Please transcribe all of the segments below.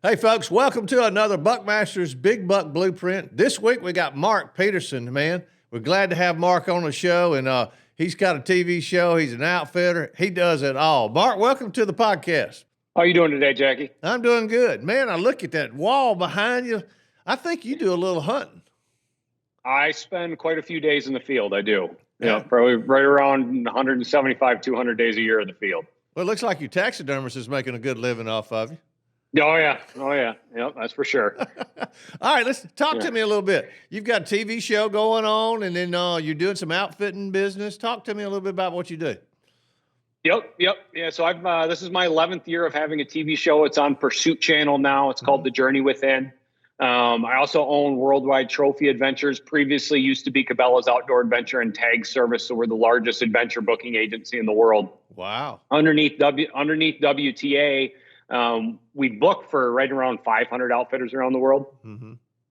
Hey, folks, welcome to another Buckmaster's Big Buck Blueprint. This week we got Mark Peterson, man. We're glad to have Mark on the show, and he's got a TV show. He's an outfitter. He does it all. Mark, welcome to the podcast. How are you doing today, Jackie? I'm doing good. Man, I look at that wall behind you. I think you do a little hunting. I spend quite a few days in the field. I do. Yeah, probably right around 175, 200 days a year in the field. Well, it looks like your taxidermist is making a good living off of you. Oh, yeah. Yep, that's for sure. All right, let's talk to me a little bit. You've got a TV show going on, and then you're doing some outfitting business. Talk to me a little bit about what you do. Yep. Yeah, so I've this is my 11th year of having a TV show. It's on Pursuit Channel now. It's called The Journey Within. I also own Worldwide Trophy Adventures. Previously used to be Cabela's Outdoor Adventure and Tag Service, so we're the largest adventure booking agency in the world. Wow. Underneath WTA, we book for right around 500 outfitters around the world,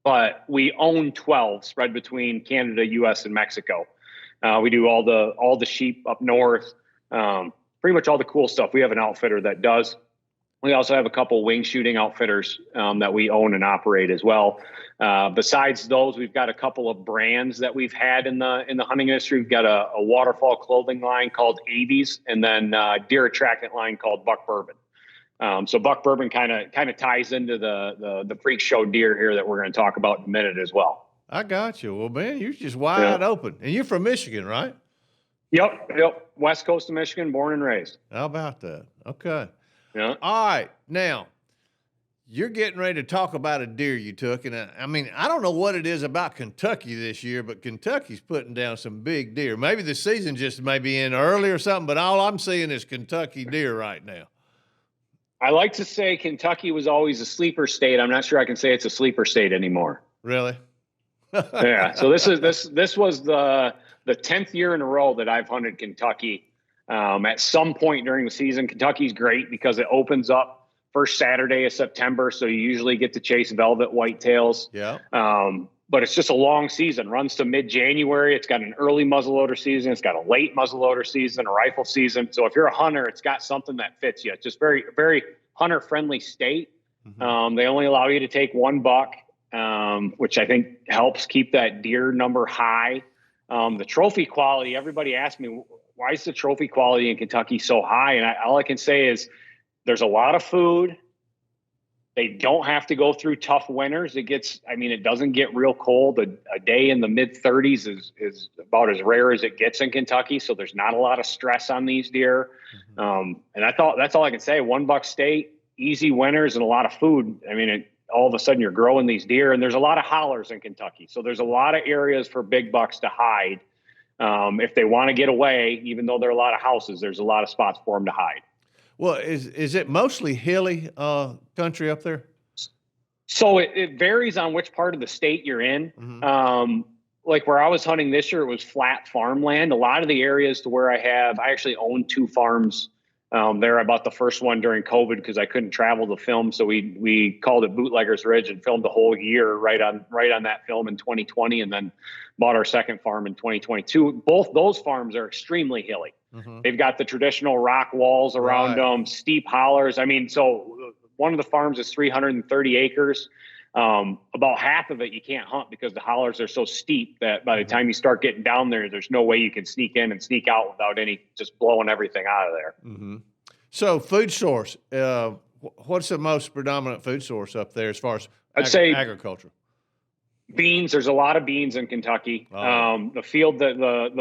but we own 12 spread between Canada, US, and Mexico. We do all the sheep up north, pretty much all the cool stuff. We have an outfitter that does. We also have a couple wing shooting outfitters that we own and operate as well. Besides those, we've got a couple of brands that we've had in the hunting industry. We've got a waterfall clothing line called Avies, and then deer attractant line called Buck Bourbon. So Buck Bourbon kind of ties into the freak show deer here that we're going to talk about in a minute as well. I got you. Well, man, you're just wide open. And you're from Michigan, right? Yep. West Coast of Michigan, born and raised. How about that? Okay. Yeah. All right. Now, you're getting ready to talk about a deer you took. And I don't know what it is about Kentucky this year, but Kentucky's putting down some big deer. Maybe the season just may be in early or something, but all I'm seeing is Kentucky deer right now. I like to say Kentucky was always a sleeper state. I'm not sure I can say it's a sleeper state anymore. Really? Yeah. So this was the 10th year in a row that I've hunted Kentucky. At some point during the season, Kentucky's great because it opens up first Saturday of September. So you usually get to chase velvet whitetails. Yeah. But it's just a long season, runs to mid-January. It's got an early muzzleloader season. It's got a late muzzleloader season, a rifle season. So if you're a hunter, it's got something that fits you. It's just very, very hunter-friendly state. They only allow you to take one buck, which I think helps keep that deer number high. The trophy quality, everybody asks me, why is the trophy quality in Kentucky so high? And all I can say is there's a lot of food. They don't have to go through tough winters. It doesn't get real cold. A day in the mid 30s is about as rare as it gets in Kentucky. So there's not a lot of stress on these deer. And that's all I can say. One buck state, easy winters and a lot of food. All of a sudden you're growing these deer, and there's a lot of hollers in Kentucky. So there's a lot of areas for big bucks to hide. If they want to get away, even though there are a lot of houses, there's a lot of spots for them to hide. Well, is it mostly hilly country up there? So it varies on which part of the state you're in. Like where I was hunting this year, it was flat farmland. A lot of the areas to where I actually own 2 farms there. I bought the first one during COVID because I couldn't travel to film. So we called it Bootleggers Ridge and filmed the whole year right on that film in 2020, and then bought our second farm in 2022. Both those farms are extremely hilly. They've got the traditional rock walls around them, steep hollers. So one of the farms is 330 acres. About half of it you can't hunt because the hollers are so steep that by the time you start getting down there, there's no way you can sneak in and sneak out without just blowing everything out of there. So food source, what's the most predominant food source up there as far as I'd say agriculture? Beans. There's a lot of beans in Kentucky. The field that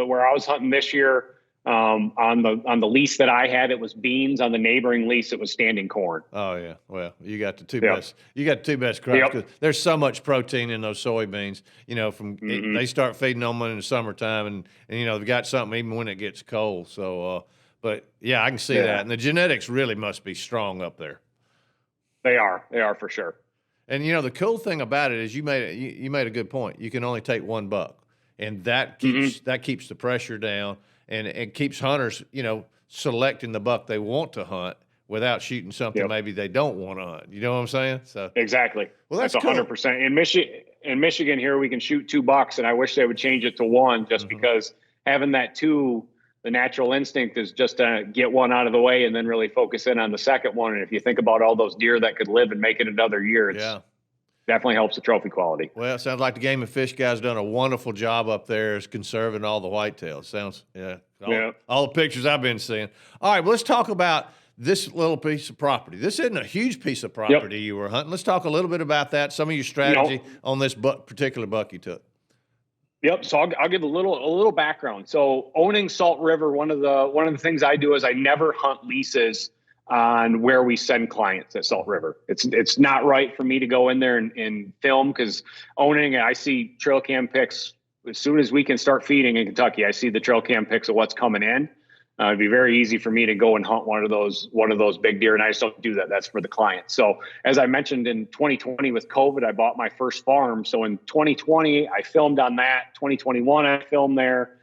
where I was hunting this year, on the lease that I had, it was beans. On the neighboring lease, it was standing corn. Oh yeah. Well, you got the two best. You got the 2 best crops. 'Cause there's so much protein in those soybeans. They start feeding on them in the summertime, and they've got something even when it gets cold. So, but yeah, I can see that. And the genetics really must be strong up there. They are for sure. And the cool thing about it is you made a good point. You can only take one buck, and that keeps the pressure down. And it keeps hunters, selecting the buck they want to hunt without shooting something maybe they don't want to hunt. You know what I'm saying? So exactly. Well, that's 100%. In Michigan here, we can shoot 2 bucks, and I wish they would change it to 1 just because having that 2 the natural instinct is just to get one out of the way and then really focus in on the second one. And if you think about all those deer that could live and make it another year, it's definitely helps the trophy quality. Well, it sounds like the Game and Fish guys done a wonderful job up there as conserving all the whitetails. Sounds, all the pictures I've been seeing. All right, well, let's talk about this little piece of property. This isn't a huge piece of property you were hunting. Let's talk a little bit about that, some of your strategy on this particular buck you took. Yep. So I'll give a little background. So owning Salt River, one of the things I do is I never hunt leases on where we send clients at Salt River. It's not right for me to go in there and film, because owning, I see trail cam pics as soon as we can start feeding in Kentucky. I see the trail cam pics of what's coming in. It'd be very easy for me to go and hunt one of those big deer, and I just don't do that. That's for the client. So as I mentioned, in 2020 with COVID, I bought my first farm. So in 2020, I filmed on that. 2021, I filmed there.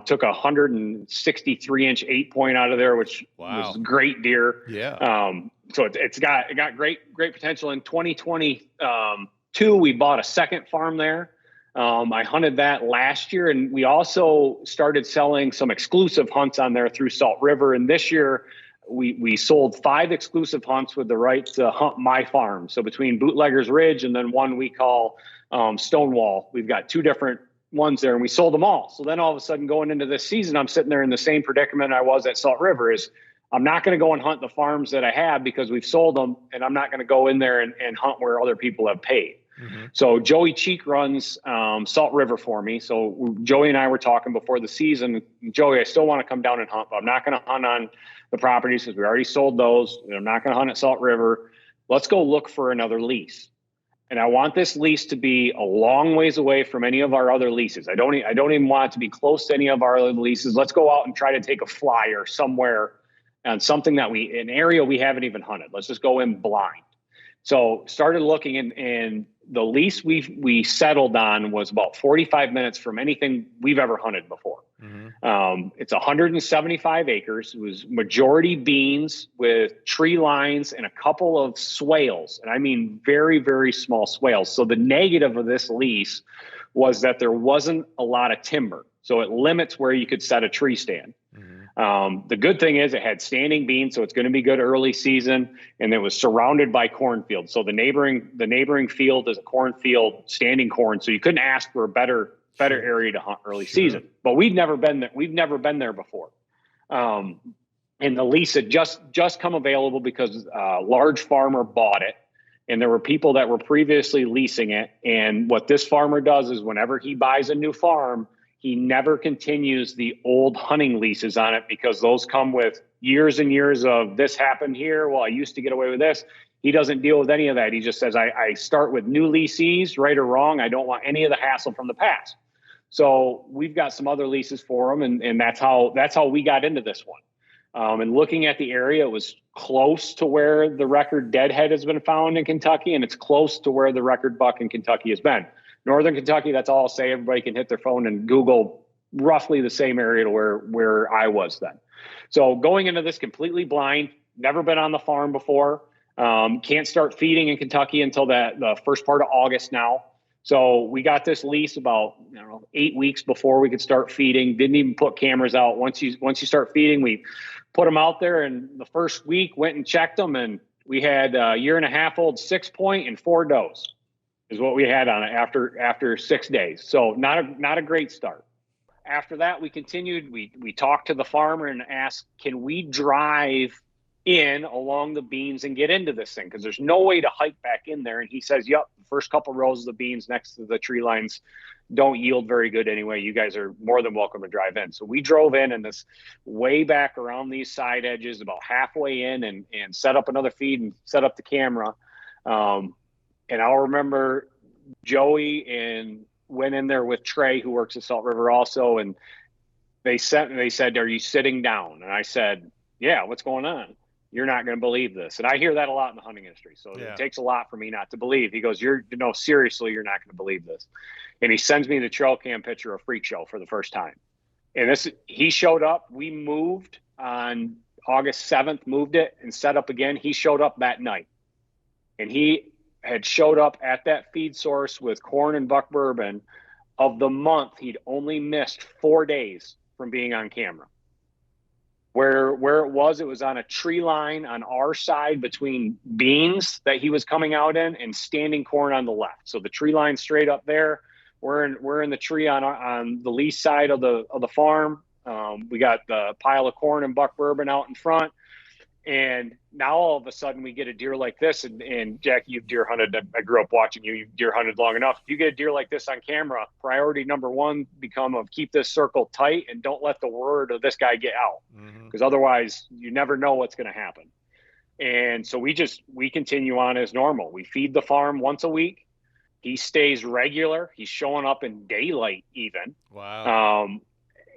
Took a 163-inch 8-point out of there, which was great deer. Yeah. So it's got great potential. In 2022, we bought a second farm there. I hunted that last year, and we also started selling some exclusive hunts on there through Salt River. And this year we sold 5 exclusive hunts with the right to hunt my farm. So between Bootleggers Ridge and then one we call Stonewall, we've got 2 different ones there, and we sold them all. So then all of a sudden going into this season, I'm sitting there in the same predicament I was at Salt River. Is I'm not going to go and hunt the farms that I have because we've sold them, and I'm not going to go in there and hunt where other people have paid. Mm-hmm. So Joey Cheek runs Salt River for me. So Joey and I were talking before the season. Joey, I still want to come down and hunt, but I'm not going to hunt on the properties because we already sold those. I'm not going to hunt at Salt River. Let's go look for another lease. And I want this lease to be a long ways away from any of our other leases. I don't even want it to be close to any of our other leases. Let's go out and try to take a flyer somewhere on something that an area we haven't even hunted. Let's just go in blind. So started looking, and the lease we settled on was about 45 minutes from anything we've ever hunted before. Mm-hmm. It's 175 acres. It was majority beans with tree lines and a couple of swales. And I mean, very, very small swales. So the negative of this lease was that there wasn't a lot of timber. So it limits where you could set a tree stand. Mm-hmm. The good thing is it had standing beans, so it's going to be good early season, and it was surrounded by cornfields. So the neighboring field is a cornfield, standing corn. So you couldn't ask for a better area to hunt early season. But we've never been there. We've never been there before. And the lease had just come available because a large farmer bought it, and there were people that were previously leasing it. And what this farmer does is whenever he buys a new farm, he never continues the old hunting leases on it, because those come with years and years of this happened here. Well, I used to get away with this. He doesn't deal with any of that. He just says, I start with new leasees, right or wrong. I don't want any of the hassle from the past. So we've got some other leases for him, and that's how we got into this one. And looking at the area, it was close to where the record deadhead has been found in Kentucky, and it's close to where the record buck in Kentucky has been. Northern Kentucky, that's all I'll say. Everybody can hit their phone and Google roughly the same area to where I was then. So going into this completely blind, never been on the farm before, can't start feeding in Kentucky until the first part of August now. So we got this lease about 8 weeks before we could start feeding. Didn't even put cameras out. Once you start feeding, we put them out there, and the first week went and checked them, and we had a 1.5-year-old 6-point and 4 does. Is what we had on it after 6 days. So not a great start. After that, we continued. We talked to the farmer and asked, can we drive in along the beans and get into this thing? Because there's no way to hike back in there. And he says, yep, the first couple rows of the beans next to the tree lines don't yield very good anyway. You guys are more than welcome to drive in. So we drove in, and this way back around these side edges, about halfway in, and set up another feed and set up the camera. And I'll remember Joey and went in there with Trey, who works at Salt River also. And they said, are you sitting down? And I said, yeah, what's going on? You're not going to believe this. And I hear that a lot in the hunting industry. So It takes a lot for me not to believe. He goes, seriously, you're not going to believe this. And he sends me the trail cam picture of Freak Show for the first time. And he showed up. We moved on August 7th, moved it and set up again. He showed up that night. And he had showed up at that feed source with corn and buck bourbon. Of the month, he'd only missed 4 days from being on camera. Where it was on a tree line on our side between beans that he was coming out in and standing corn on the left. So the tree line straight up there. We're in the tree on the lee side of the farm. We got the pile of corn and buck bourbon out in front. And now all of a sudden we get a deer like this. And Jack, you've deer hunted. I grew up watching you. You've deer hunted long enough. If you get a deer like this on camera, priority number one become of keep this circle tight and don't let the word of this guy get out. Because otherwise you never know what's going to happen. And so we continue on as normal. We feed the farm once a week. He stays regular. He's showing up in daylight even. Wow.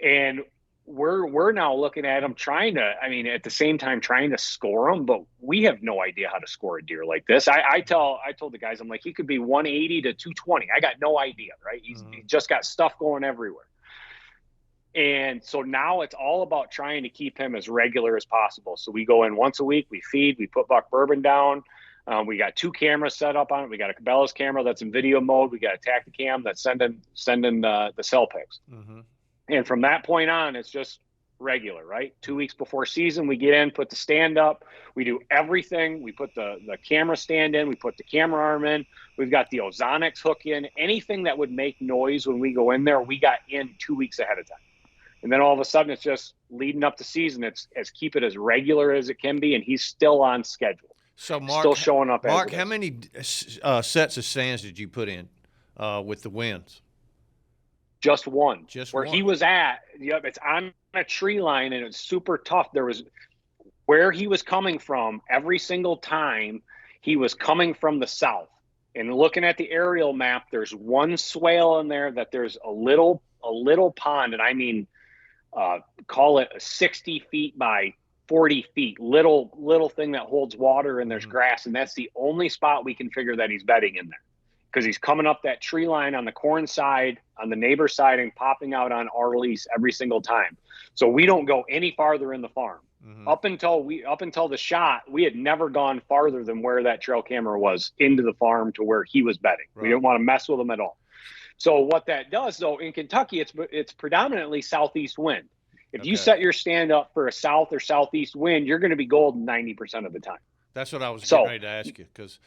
And we're now looking at him at the same time trying to score him, but we have no idea how to score a deer like this. I told the guys, I'm like, he could be 180 to 220. I got no idea, right? He's just got stuff going everywhere. And so now it's all about trying to keep him as regular as possible. So we go in once a week, we feed, we put buck bourbon down. We got 2 cameras set up on it. We got a Cabela's camera that's in video mode. We got a Tacticam that's sending the cell pics. And from that point on, it's just regular, right? 2 weeks before season, we get in, put the stand up. We do everything. We put the camera stand in. We put the camera arm in. We've got the Ozonics hook in. Anything that would make noise when we go in there, we got in 2 weeks ahead of time. And then all of a sudden, it's just leading up to season. It's keep it as regular as it can be, and he's still on schedule. So, Mark, still showing up. Mark, how many sets of stands did you put in with the wins? Just one. Where one. He was at, it's on a tree line, and it's super tough. There was where he was coming from every single time. He was coming from the south. And looking at the aerial map, there's one swale in there that there's a little pond, and I mean, call it 60 feet by 40 feet, little thing that holds water, and there's grass, and that's the only spot we can figure that he's bedding in there. Because he's coming up that tree line on the corn side, on the neighbor side, and popping out on our lease every single time. So we don't go any farther in the farm. Up until the shot, we had never gone farther than where that trail camera was into the farm to where he was bedding. Right. We didn't want to mess with him at all. So what that does, though, in Kentucky, it's predominantly southeast wind. If you set your stand up for a south or southeast wind, you're going to be golden 90% of the time. That's what I was getting ready to ask you, because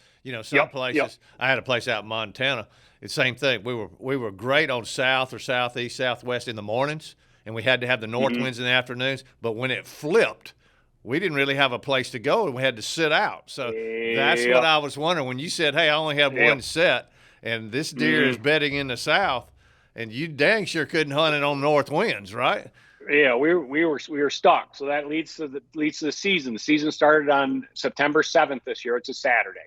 some places. I had a place out in Montana. It's the same thing. We were great on south or southeast, southwest in the mornings, and we had to have the north winds in the afternoons. But when it flipped, we didn't really have a place to go, and we had to sit out. So that's what I was wondering when you said, "Hey, I only have one set, and this deer is bedding in the south," and you dang sure couldn't hunt it on north winds, right? Yeah, we were stuck. So that leads to the season. The season started on September 7th this year. It's a Saturday.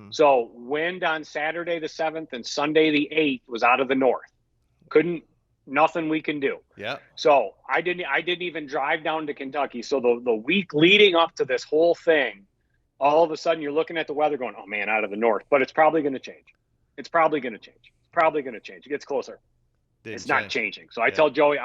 So wind on Saturday the 7th and Sunday the 8th was out of the north. Nothing we can do. Yeah. So I didn't even drive down to Kentucky. So the week leading up to this whole thing, all of a sudden you're looking at the weather going, oh man, out of the north. But it's probably going to change. It's probably going to change. It gets closer. It's not changing. So I tell Joey,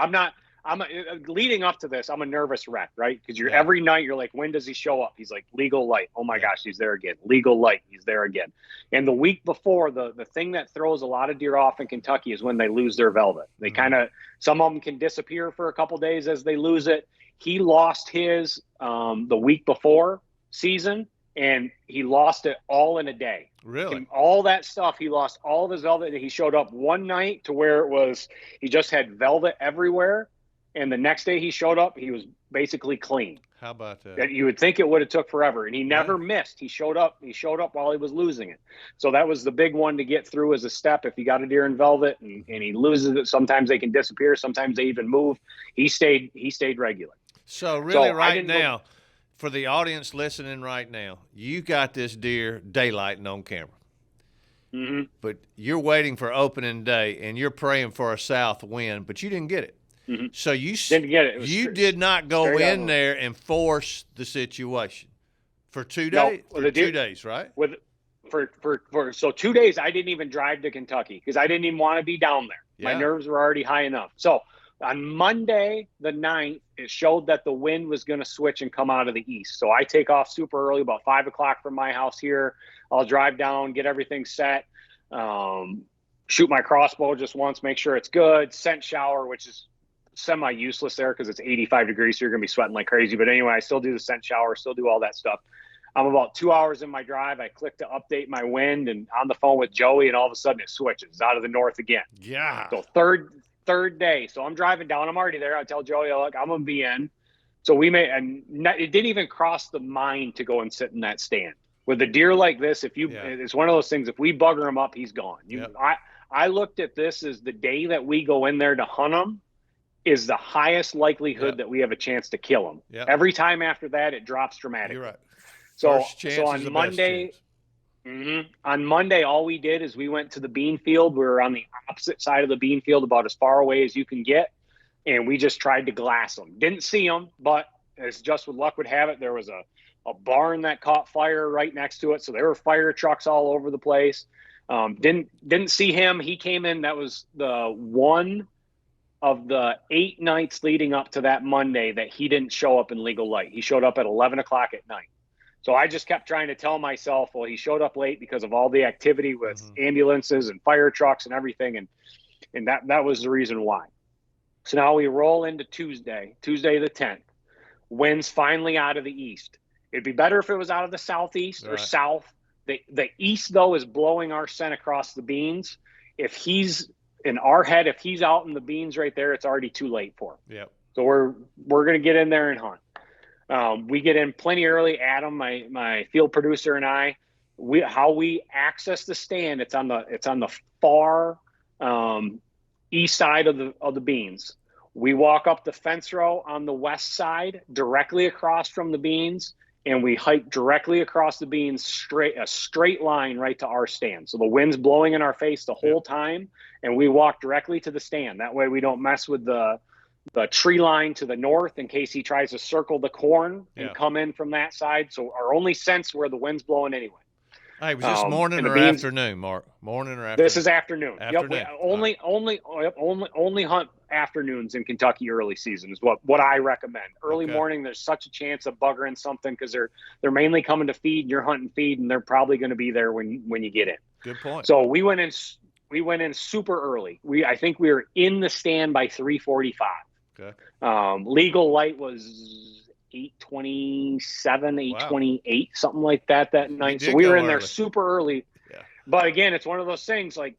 leading up to this, I'm a nervous wreck, right? Because every night you're like, when does he show up? He's like, legal light. Oh my gosh, he's there again. Legal light. He's there again. And the week before, the thing that throws a lot of deer off in Kentucky is when they lose their velvet. They some of them can disappear for a couple days as they lose it. He lost his the week before season, and he lost it all in a day. Really? And all that stuff, he lost all of his velvet. He showed up one night to where he just had velvet everywhere. And the next day he showed up, he was basically clean. How about that? You would think it would have took forever, and he never missed. He showed up while he was losing it. So that was the big one to get through as a step. If you got a deer in velvet and he loses it, sometimes they can disappear. Sometimes they even move. He stayed regular. So really now, for the audience listening right now, you got this deer daylighting on camera. But you're waiting for opening day, and you're praying for a south wind, but you didn't get it. So you didn't get it. You did not go in there and force the situation for 2 days. No, 2 days, right? So 2 days, I didn't even drive to Kentucky because I didn't even want to be down there. Yeah. My nerves were already high enough. So on Monday, the 9th, it showed that the wind was going to switch and come out of the east. So I take off super early, about 5 o'clock from my house here. I'll drive down, get everything set, shoot my crossbow just once, make sure it's good, scent shower, which is semi-useless there because it's 85 degrees, so you're going to be sweating like crazy. But anyway, I still do the scent shower, still do all that stuff. I'm about 2 hours in my drive. I click to update my wind and on the phone with Joey, and all of a sudden it switches out of the north again. Yeah. So third day. So I'm driving down. I'm already there. I tell Joey, look, I'm going to be in. So it didn't even cross the mind to go and sit in that stand. With a deer like this, it's one of those things, if we bugger him up, he's gone. I looked at this as the day that we go in there to hunt him is the highest likelihood that we have a chance to kill him. Yep. Every time after that, it drops dramatically. You're right. So on Monday, on Monday, all we did is we went to the bean field. We were on the opposite side of the bean field, about as far away as you can get. And we just tried to glass them. Didn't see them, but as just with luck would have it, there was a barn that caught fire right next to it. So there were fire trucks all over the place. Didn't see him. He came in. That was the one of the 8 nights leading up to that Monday that he didn't show up in legal light. He showed up at 11 o'clock at night. So I just kept trying to tell myself, well, he showed up late because of all the activity with ambulances and fire trucks and everything. And that was the reason why. So now we roll into Tuesday the 10th. Winds finally out of the east. It'd be better if it was out of the southeast or south. The east, though, is blowing our scent across the beans. If he's in our head, if he's out in the beans right there, it's already too late for him. Yep. So we're going to get in there and hunt. We get in plenty early. Adam, my field producer, and I, how we access the stand. It's on the far east side of the beans. We walk up the fence row on the west side, directly across from the beans, and we hike directly across the beans, a straight line right to our stand. So the wind's blowing in our face the whole time, and we walk directly to the stand. That way we don't mess with the tree line to the north in case he tries to circle the corn and come in from that side. So our only sense where the wind's blowing anyway. Hey, was this morning or afternoon, Mark? Morning or afternoon? This is afternoon. Afternoon. Yep. Only hunt afternoons in Kentucky early season is what I recommend. Early morning, there's such a chance of buggering something because they're mainly coming to feed, and you're hunting feed, and they're probably going to be there when you get in. Good point. So we went in super early. I think we were in the stand by 3:45. Okay. Legal light was 8:27, 8:28, something like that night. So we were in there super early. Yeah. But again, it's one of those things like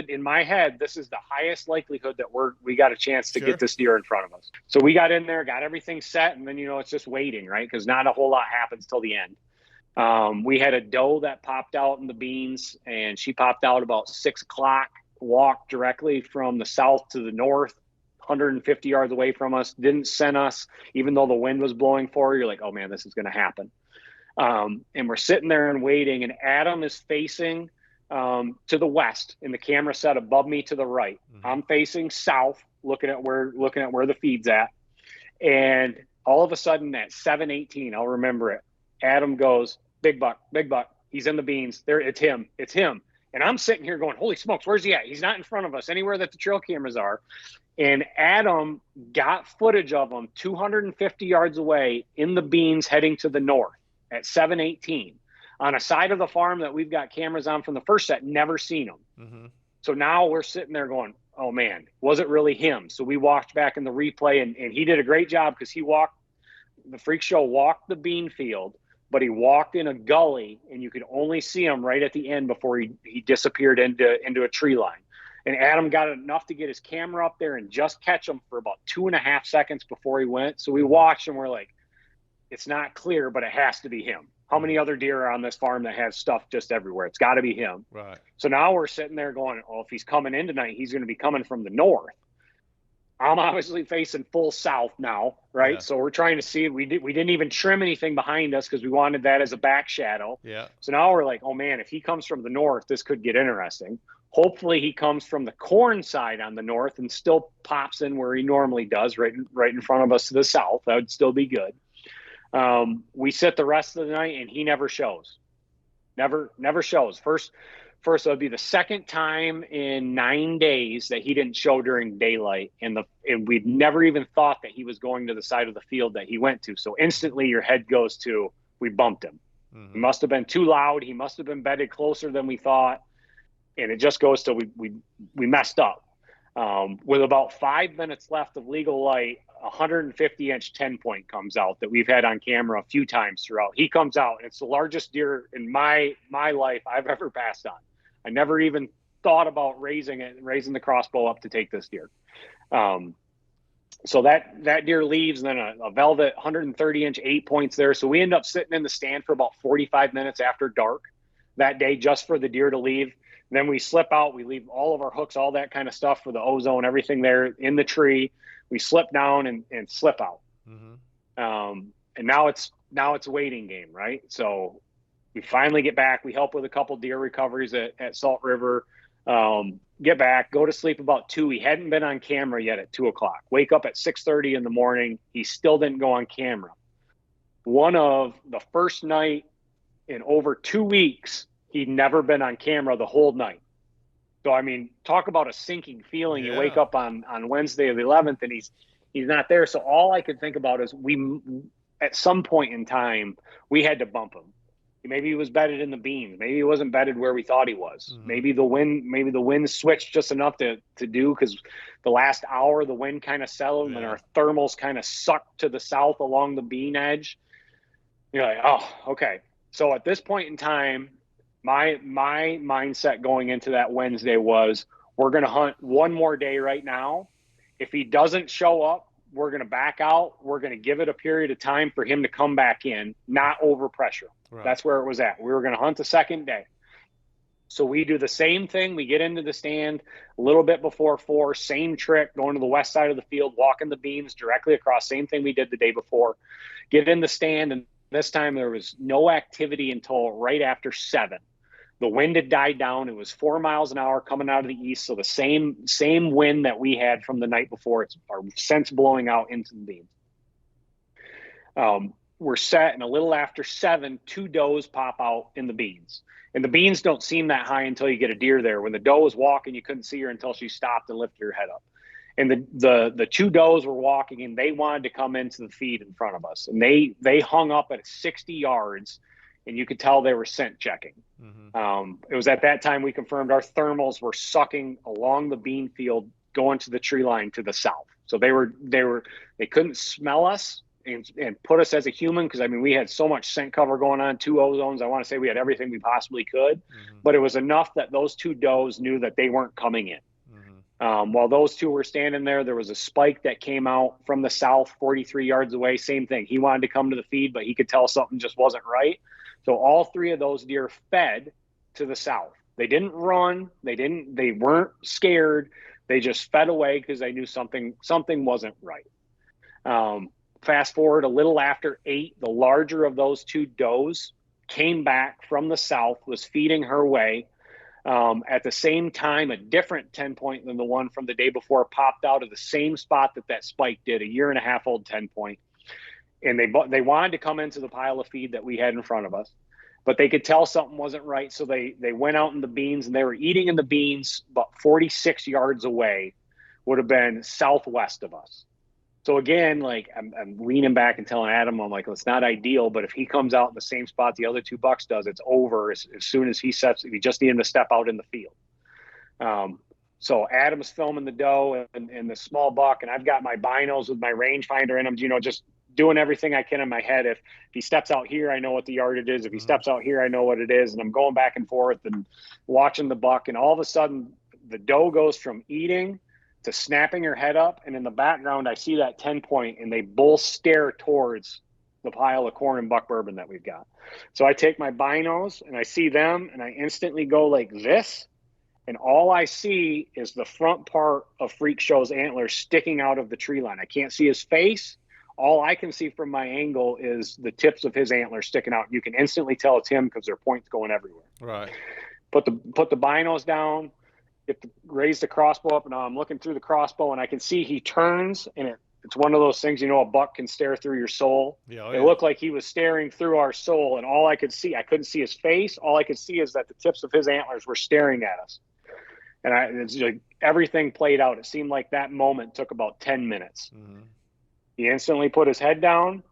in my head, this is the highest likelihood that we got a chance to get this deer in front of us. So we got in there, got everything set, and then it's just waiting, right? Because not a whole lot happens till the end. We had a doe that popped out in the beans, and she popped out about 6 o'clock, walked directly from the south to the north, 150 yards away from us, didn't send us, even though the wind was blowing for her. You're like, oh man, this is going to happen. And we're sitting there and waiting, and Adam is facing to the west, and the camera set above me to the right. I'm facing south, looking at where the feed's at. And all of a sudden at 7:18, I'll remember it, Adam goes, big buck. He's in the beans. There, it's him. And I'm sitting here going, holy smokes, where's he at? He's not in front of us, anywhere that the trail cameras are. And Adam got footage of him 250 yards away in the beans heading to the north at 7:18 on a side of the farm that we've got cameras on from the first set, never seen him. So now we're sitting there going, oh man, was it really him? So we walked back in the replay, and he did a great job because the freak show walked the bean field, but he walked in a gully, and you could only see him right at the end before he disappeared into a tree line. And Adam got enough to get his camera up there and just catch him for about 2.5 seconds before he went. So we watched, and we're like, it's not clear, but it has to be him. How many other deer are on this farm that has stuff just everywhere? It's got to be him. Right. So now we're sitting there going, if he's coming in tonight, he's going to be coming from the north. I'm obviously facing full south now, right? Yeah. So we're trying to see. We didn't even trim anything behind us because we wanted that as a back shadow. Yeah. So now we're like, oh man, if he comes from the north, this could get interesting. Hopefully he comes from the corn side on the north and still pops in where he normally does, right in front of us to the south. That would still be good. We sit the rest of the night, and he never shows. Never shows. First, it would be the second time in 9 days that he didn't show during daylight, and we'd never even thought that he was going to the side of the field that he went to. So instantly your head goes to, we bumped him. He must have been too loud. He must have been bedded closer than we thought. And it just goes to we messed up. With about 5 minutes left of legal light, a 150-inch 10-point comes out that we've had on camera a few times throughout. He comes out, and it's the largest deer in my life I've ever passed on. I never even thought about raising the crossbow up to take this deer. So that deer leaves, and then a velvet 130-inch 8 points there. So we end up sitting in the stand for about 45 minutes after dark that day just for the deer to leave. And then we slip out. We leave all of our hooks, all that kind of stuff for the ozone, everything there in the tree. We slip down and slip out. Mm-hmm. And now it's a waiting game, right? So we finally get back. We help with a couple deer recoveries at Salt River. Get back, go to sleep about 2. He hadn't been on camera yet at 2 o'clock. Wake up at 6:30 in the morning. He still didn't go on camera. One of the first night in over 2 weeks, he'd never been on camera the whole night. So, I mean, talk about a sinking feeling. Yeah. You wake up on Wednesday of the 11th and he's not there. So all I could think about is at some point in time, we had to bump him. Maybe he was bedded in the beans. Maybe he wasn't bedded where we thought he was. Mm-hmm. Maybe the wind switched just enough to do, because the last hour the wind kind of settled. Yeah. And our thermals kind of sucked to the south along the bean edge. You're like, oh, okay. So at this point in time, my mindset going into that Wednesday was, we're going to hunt one more day right now. If he doesn't show up, we're going to back out. We're going to give it a period of time for him to come back in, not over pressure. Right. That's where it was at. We were going to hunt the second day. So we do the same thing. We get into the stand a little bit before 4, same trick, going to the west side of the field, walking the beams directly across, same thing we did the day before. Get in the stand, and this time there was no activity until right after 7. The wind had died down. It was 4 miles an hour coming out of the east. So the same wind that we had from the night before, it's our sense blowing out into the beans. We're set, and a little after 7, 2 does pop out in the beans. And the beans don't seem that high until you get a deer there. When the doe was walking, you couldn't see her until she stopped and lifted her head up. And the 2 does were walking, and they wanted to come into the feed in front of us. And they hung up at 60 yards, and you could tell they were scent checking. Mm-hmm. It was at that time we confirmed our thermals were sucking along the bean field, going to the tree line to the south. So they couldn't smell us and put us as a human, because I mean, we had so much scent cover going on, 2 ozones. I want to say we had everything we possibly could. Mm-hmm. But it was enough that those 2 does knew that they weren't coming in. Mm-hmm. While those 2 were standing there was a spike that came out from the south 43 yards away. Same thing. He wanted to come to the feed, but he could tell something just wasn't right. So all 3 of those deer fed to the south. They didn't run. They weren't scared. They just fed away because they knew something wasn't right. Fast forward a little after 8, the larger of those 2 does came back from the south, was feeding her way. At the same time, a different 10-point than the one from the day before popped out of the same spot that spike did, a 1.5-year-old 10-point. And they wanted to come into the pile of feed that we had in front of us, but they could tell something wasn't right. So they went out in the beans, and they were eating in the beans about 46 yards away, would have been southwest of us. So again, like I'm leaning back and telling Adam, I'm like, well, it's not ideal, but if he comes out in the same spot the other 2 bucks does, it's over as soon as he sets. We just need him to step out in the field. So Adam's filming the doe and the small buck, and I've got my binos with my rangefinder in them, just doing everything I can in my head. If he steps out here, I know what the yardage is. If he steps out here, I know what it is. And I'm going back and forth and watching the buck. And all of a sudden, the doe goes from eating to snapping her head up. And in the background, I see that 10-point, and they both stare towards the pile of corn and buck bourbon that we've got. So I take my binos, and I see them, and I instantly go like this. And all I see is the front part of Freak Show's antlers sticking out of the tree line. I can't see his face. All I can see from my angle is the tips of his antlers sticking out. You can instantly tell it's him because their points going everywhere. Right. Put the binos down, raise the crossbow up, and I'm looking through the crossbow, and I can see he turns, and it's one of those things, a buck can stare through your soul. Yeah, It looked like he was staring through our soul, and all I could see, I couldn't see his face. All I could see is that the tips of his antlers were staring at us. And it's like everything played out. It seemed like that moment took about 10 minutes. Mm-hmm. He instantly put his head down.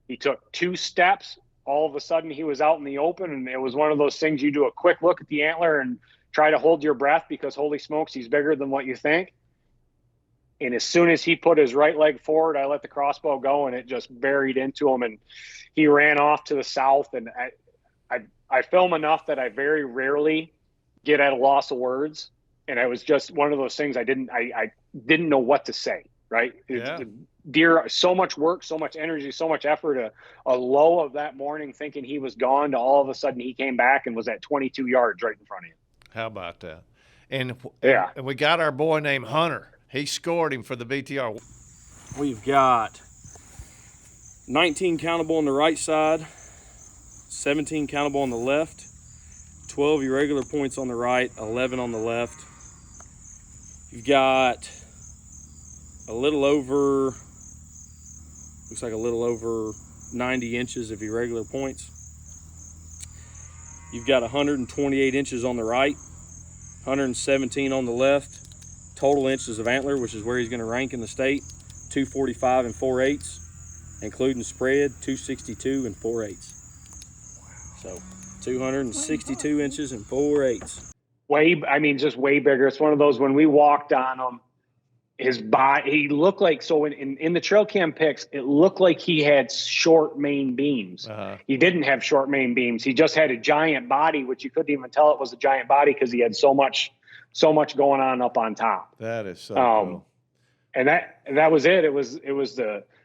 He took 2 steps. All of a sudden, he was out in the open, and it was one of those things you do a quick look at the antler and try to hold your breath because, holy smokes, he's bigger than what you think. And as soon as he put his right leg forward, I let the crossbow go, and it just buried into him. And he ran off to the south. And I film enough that I very rarely get at a loss of words. And it was just one of those things I didn't know what to say, right? Yeah. Deer, so much work, so much energy, so much effort, a low of that morning thinking he was gone to all of a sudden he came back and was at 22 yards right in front of you. How about that? And Yeah. and we got our boy named Hunter. He scored him for the BTR. We've got 19 countable on the right side, 17 countable on the left, 12 irregular points on the right, 11 on the left. You've got a little over, looks like a little over 90 inches of irregular points. You've got 128 inches on the right, 117 on the left. Total inches of antler, which is where he's going to rank in the state, 245 and 4/8, including spread, 262 and 4/8. So 262 inches and 4/8. Just way bigger. It's one of those, when we walked on him, his body, he looked like, so in the trail cam pics, it looked like he had short main beams. He didn't have short main beams. He just had a giant body, which you couldn't even tell it was a giant body because he had so much going on up on top. That is so cool. And that was it. It was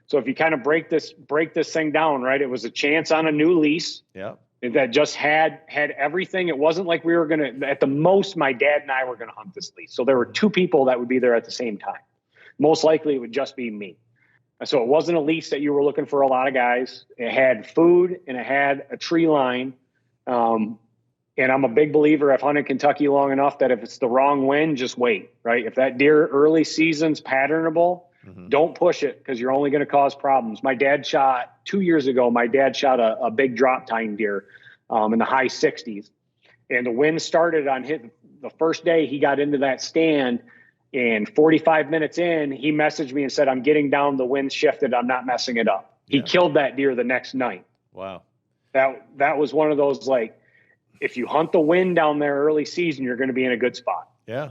so if you kind of break this thing down, right? It was a chance on a new lease. Yeah. That just had everything. It wasn't like we were going to, at the most, my dad and I were going to hunt this lease. So there were two people that would be there at the same time. Most likely it would just be me. So it wasn't a lease that you were looking for a lot of guys. It had food and it had a tree line. And I'm a big believer, I've hunted Kentucky long enough, that if it's the wrong wind, just wait, right? If that deer early season's patternable, don't push it because you're only going to cause problems. My dad shot 2 years ago, a big drop tine deer in the high 60s. And the wind started on the first day he got into that stand, and 45 minutes in, he messaged me and said, I'm getting down, the wind shifted, I'm not messing it up. Yeah. He killed that deer the next night. Wow. That was one of those, like, if you hunt the wind down there early season, you're going to be in a good spot. Yeah.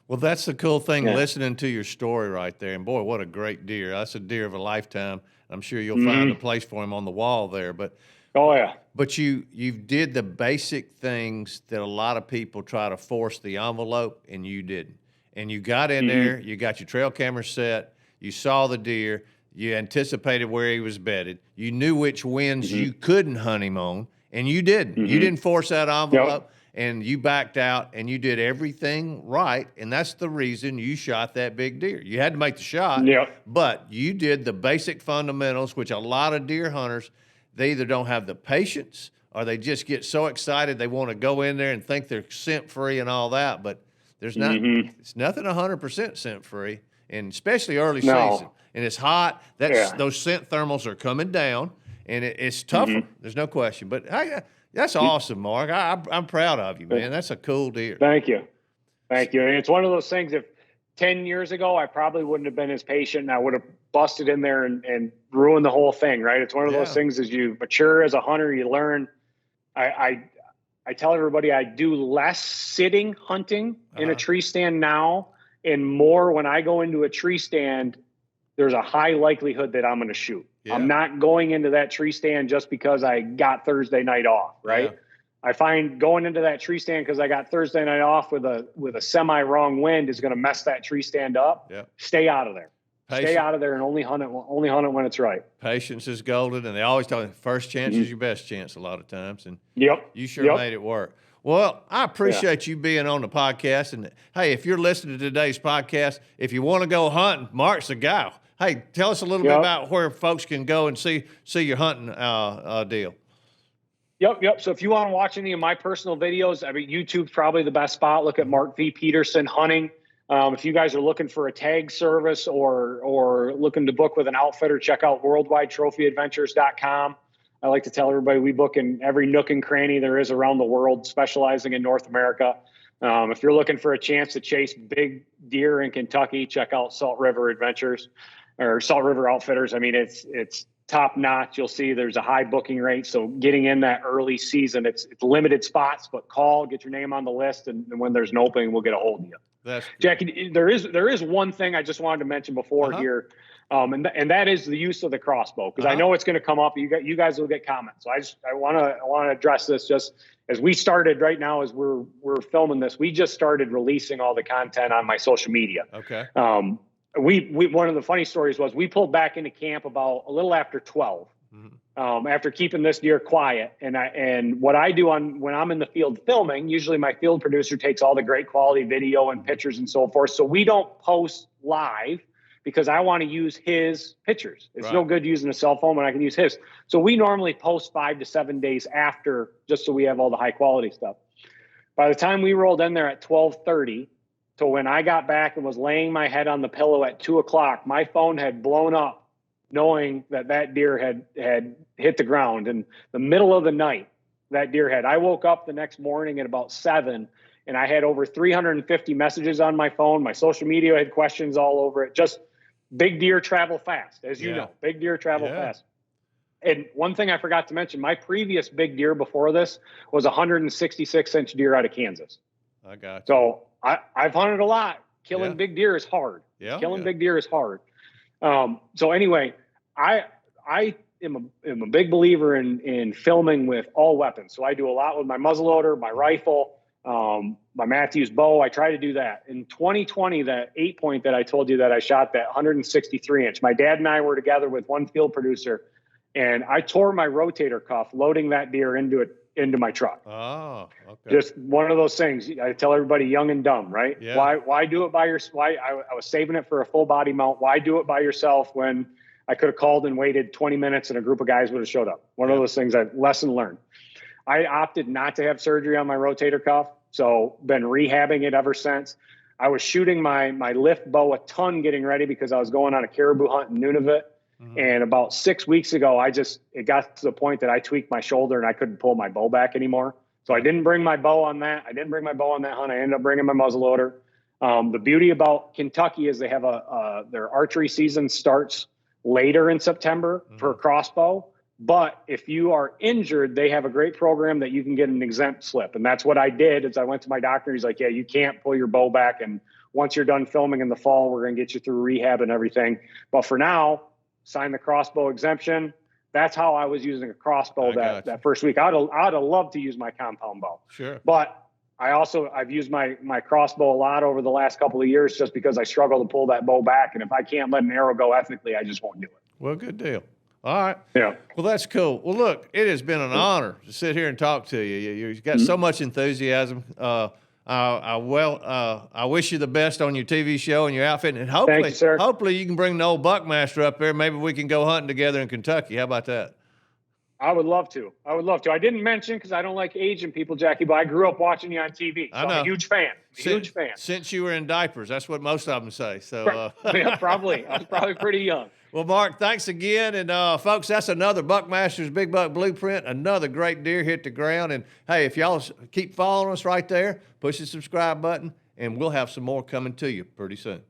Well, that's the cool thing, listening to your story right there. And boy, what a great deer. That's a deer of a lifetime. I'm sure you'll find a place for him on the wall there. But oh yeah. But you did the basic things that a lot of people try to force the envelope, and you didn't. And you got in there, you got your trail camera set, you saw the deer, you anticipated where he was bedded, you knew which winds you couldn't hunt him on. And you didn't. You didn't force that envelope, and you backed out, and you did everything right. And that's the reason you shot that big deer. You had to make the shot, but you did the basic fundamentals, which a lot of deer hunters, they either don't have the patience or they just get so excited they want to go in there and think they're scent-free and all that. But there's not. It's nothing 100% scent-free, and especially early season. And it's hot. Those scent thermals are coming down. And it's tougher. There's no question. But that's awesome, Mark. I'm proud of you, man. That's a cool deer. Thank you. And it's one of those things, if 10 years ago, I probably wouldn't have been as patient, and I would have busted in there and ruined the whole thing, right? It's one of those things, as you mature as a hunter, you learn. I tell everybody I do less sitting hunting in a tree stand now, and more when I go into a tree stand, there's a high likelihood that I'm going to shoot. Yeah. I'm not going into that tree stand just because I got Thursday night off, right? Yeah. I find going into that tree stand because I got Thursday night off with a semi-wrong wind is going to mess that tree stand up. Yeah. Stay out of there. Stay out of there and only hunt it when it's right. Patience is golden, and they always tell you first chance is your best chance a lot of times. And you sure made it work. Well, I appreciate you being on the podcast. And hey, if you're listening to today's podcast, if you want to go hunting, Mark's the guy. Hey, tell us a little bit about where folks can go and see your hunting deal. Yep. So if you want to watch any of my personal videos, I mean, YouTube's probably the best spot. Look at Mark V. Peterson Hunting. If you guys are looking for a tag service or looking to book with an outfitter, check out worldwidetrophyadventures.com. I like to tell everybody we book in every nook and cranny there is around the world, specializing in North America. If you're looking for a chance to chase big deer in Kentucky, check out Salt River Adventures or Salt River Outfitters. I mean, it's top notch. You'll see there's a high booking rate. So getting in that early season, it's limited spots, but call, get your name on the list. And when there's an opening, we'll get a hold of you. That's good. Jackie, there is one thing I just wanted to mention before here. And that is the use of the crossbow, because I know it's going to come up. You guys will get comments. So I want to address this just as we started right now, as we're filming this. We just started releasing all the content on my social media. Okay. We one of the funny stories was we pulled back into camp about a little after 12, after keeping this deer quiet. And what I do when I'm in the field filming, usually my field producer takes all the great quality video and pictures and so forth. So we don't post live, because I want to use his pictures. It's no good using a cell phone when I can use his. So we normally post 5 to 7 days after, just so we have all the high quality stuff. By the time we rolled in there at 12:30, to when I got back and was laying my head on the pillow at 2 o'clock, my phone had blown up, knowing that deer had hit the ground in the middle of the night. That deer had. I woke up the next morning at about 7, and I had over 350 messages on my phone. My social media had questions all over it. Just big deer travel fast, as you know. Big deer travel fast. And one thing I forgot to mention, my previous big deer before this was a 166-inch deer out of Kansas. I got you. So I've hunted a lot. Killing big deer is hard. Killing big deer is hard. So anyway, I am a big believer in filming with all weapons. So I do a lot with my muzzleloader, my rifle, my Matthews bow. I try to do that. In 2020, that 8-point that I told you that I shot, that 163-inch, my dad and I were together with one field producer, and I tore my rotator cuff loading that deer into my truck. Oh, okay. Just one of those things. I tell everybody, young and dumb, right? Yeah. Why do it by yourself? I was saving it for a full body mount. Why do it by yourself when I could have called and waited 20 minutes and a group of guys would have showed up? One of those things. Lesson learned. I opted not to have surgery on my rotator cuff, so been rehabbing it ever since. I was shooting my lift bow a ton getting ready because I was going on a caribou hunt in Nunavut. And about 6 weeks ago, it got to the point that I tweaked my shoulder and I couldn't pull my bow back anymore. So I didn't bring my bow on that. I didn't bring my bow on that hunt. I ended up bringing my muzzleloader. The beauty about Kentucky is they have their archery season starts later in September for a crossbow. But if you are injured, they have a great program that you can get an exempt slip. And that's what I did. Is I went to my doctor. He's like, yeah, you can't pull your bow back. And once you're done filming in the fall, we're going to get you through rehab and everything. But for now, sign the crossbow exemption. That's how I was using a crossbow that first week. I'd have loved to use my compound bow. Sure. But I've used my crossbow a lot over the last couple of years just because I struggle to pull that bow back. And if I can't let an arrow go ethically, I just won't do it. Well, good deal. All right. Yeah. Well, that's cool. Well, look, it has been an honor to sit here and talk to you. You've got so much enthusiasm. I wish you the best on your TV show and your outfit, and hopefully you can bring the old Buckmaster up there. Maybe we can go hunting together in Kentucky. How about that? I would love to. I didn't mention, because I don't like aging people, Jackie, but I grew up watching you on TV. So I know. I'm a huge fan. Huge fan. Since you were in diapers, that's what most of them say. So yeah, probably. I was probably pretty young. Well, Mark, thanks again. And, folks, that's another Buckmaster's Big Buck Blueprint, another great deer hit the ground. And, hey, if y'all keep following us right there, push the subscribe button, and we'll have some more coming to you pretty soon.